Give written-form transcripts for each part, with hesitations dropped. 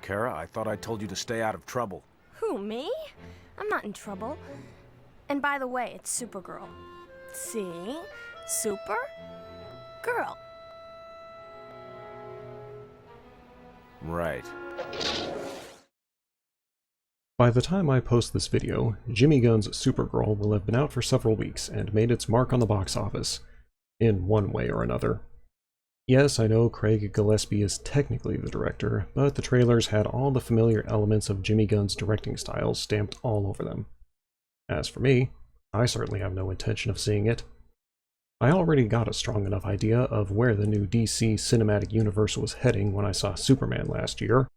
Kara. I thought I told you to stay out of trouble. Who, me? I'm not in trouble. And by the way, it's Supergirl. See? Super? Girl. Right. By the time I post this video, Jimmy Gunn's Supergirl will have been out for several weeks and made its mark on the box office, in one way or another. Yes, I know Craig Gillespie is technically the director, but the trailers had all the familiar elements of Jimmy Gunn's directing style stamped all over them. As for me, I certainly have no intention of seeing it. I already got a strong enough idea of where the new DC cinematic universe was heading when I saw Superman last year,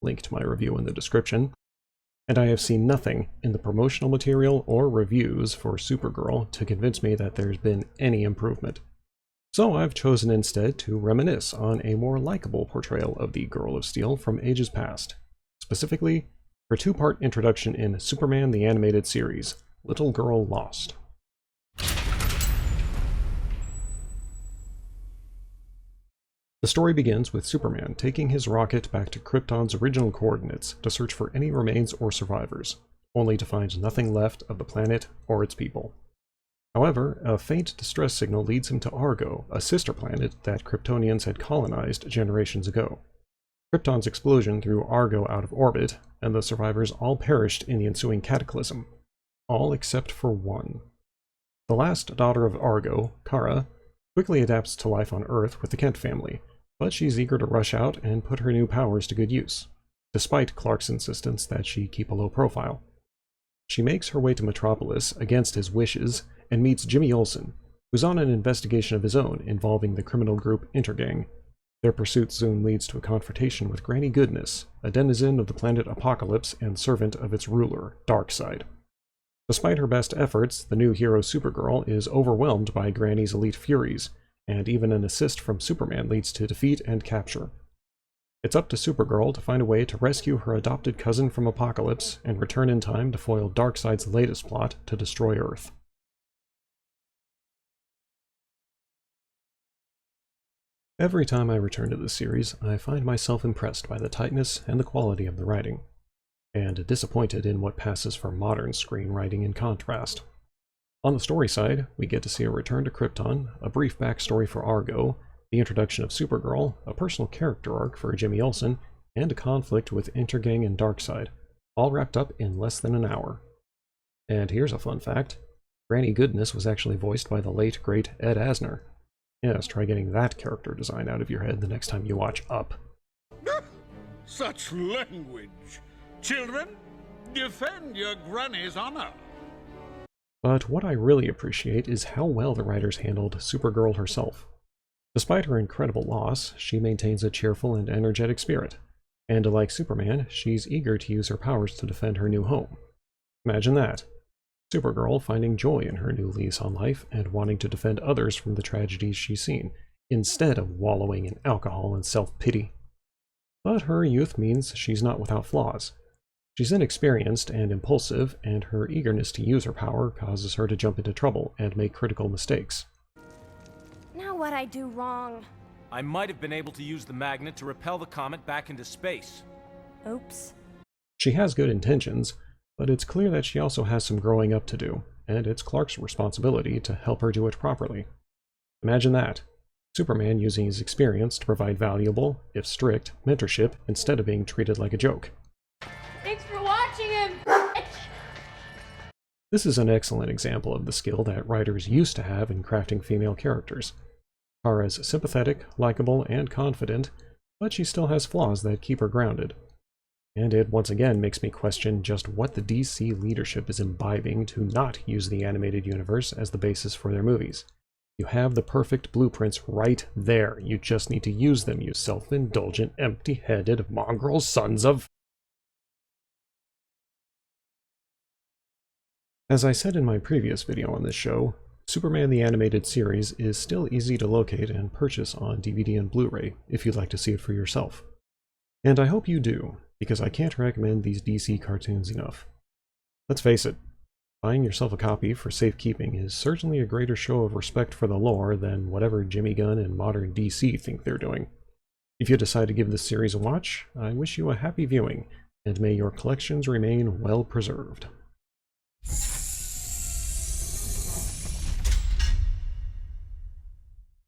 link to my review in the description, and I have seen nothing in the promotional material or reviews for Supergirl to convince me that there's been any improvement. So I've chosen instead to reminisce on a more likable portrayal of the Girl of Steel from ages past, specifically her two-part introduction in Superman the Animated Series, Little Girl Lost. The story begins with Superman taking his rocket back to Krypton's original coordinates to search for any remains or survivors, only to find nothing left of the planet or its people. However, a faint distress signal leads him to Argo, a sister planet that Kryptonians had colonized generations ago. Krypton's explosion threw Argo out of orbit, and the survivors all perished in the ensuing cataclysm. All except for one. The last daughter of Argo, Kara, quickly adapts to life on Earth with the Kent family, but she's eager to rush out and put her new powers to good use, despite Clark's insistence that she keep a low profile. She makes her way to Metropolis against his wishes and meets Jimmy Olsen, who's on an investigation of his own involving the criminal group Intergang. Their pursuit soon leads to a confrontation with Granny Goodness, a denizen of the planet Apocalypse and servant of its ruler, Darkseid. Despite her best efforts, the new hero Supergirl is overwhelmed by Granny's elite furies, and even an assist from Superman leads to defeat and capture. It's up to Supergirl to find a way to rescue her adopted cousin from Apocalypse and return in time to foil Darkseid's latest plot to destroy Earth. Every time I return to this series, I find myself impressed by the tightness and the quality of the writing, and disappointed in what passes for modern screenwriting in contrast. On the story side, we get to see a return to Krypton, a brief backstory for Argo, the introduction of Supergirl, a personal character arc for Jimmy Olsen, and a conflict with Intergang and Darkseid, all wrapped up in less than an hour. And here's a fun fact. Granny Goodness was actually voiced by the late, great Ed Asner. Yes, try getting that character design out of your head the next time you watch Up. Such language! Children, defend your granny's honor! But what I really appreciate is how well the writers handled Supergirl herself. Despite her incredible loss, she maintains a cheerful and energetic spirit, and like Superman, she's eager to use her powers to defend her new home. Imagine that. Supergirl finding joy in her new lease on life and wanting to defend others from the tragedies she's seen, instead of wallowing in alcohol and self-pity. But her youth means she's not without flaws. She's inexperienced and impulsive, and her eagerness to use her power causes her to jump into trouble and make critical mistakes. Now what'd I do wrong? I might have been able to use the magnet to repel the comet back into space. Oops. She has good intentions, but it's clear that she also has some growing up to do, and it's Clark's responsibility to help her do it properly. Imagine that. Superman using his experience to provide valuable, if strict, mentorship instead of being treated like a joke. Thanks for watching him! This is an excellent example of the skill that writers used to have in crafting female characters. Kara's sympathetic, likable, and confident, but she still has flaws that keep her grounded. And it once again makes me question just what the DC leadership is imbibing to not use the animated universe as the basis for their movies. You have the perfect blueprints right there. You just need to use them, you self-indulgent, empty-headed, mongrel sons of... As I said in my previous video on this show, Superman the Animated Series is still easy to locate and purchase on DVD and Blu-ray if you'd like to see it for yourself. And I hope you do, because I can't recommend these DC cartoons enough. Let's face it, buying yourself a copy for safekeeping is certainly a greater show of respect for the lore than whatever Jimmy Gunn and modern DC think they're doing. If you decide to give this series a watch, I wish you a happy viewing, and may your collections remain well preserved.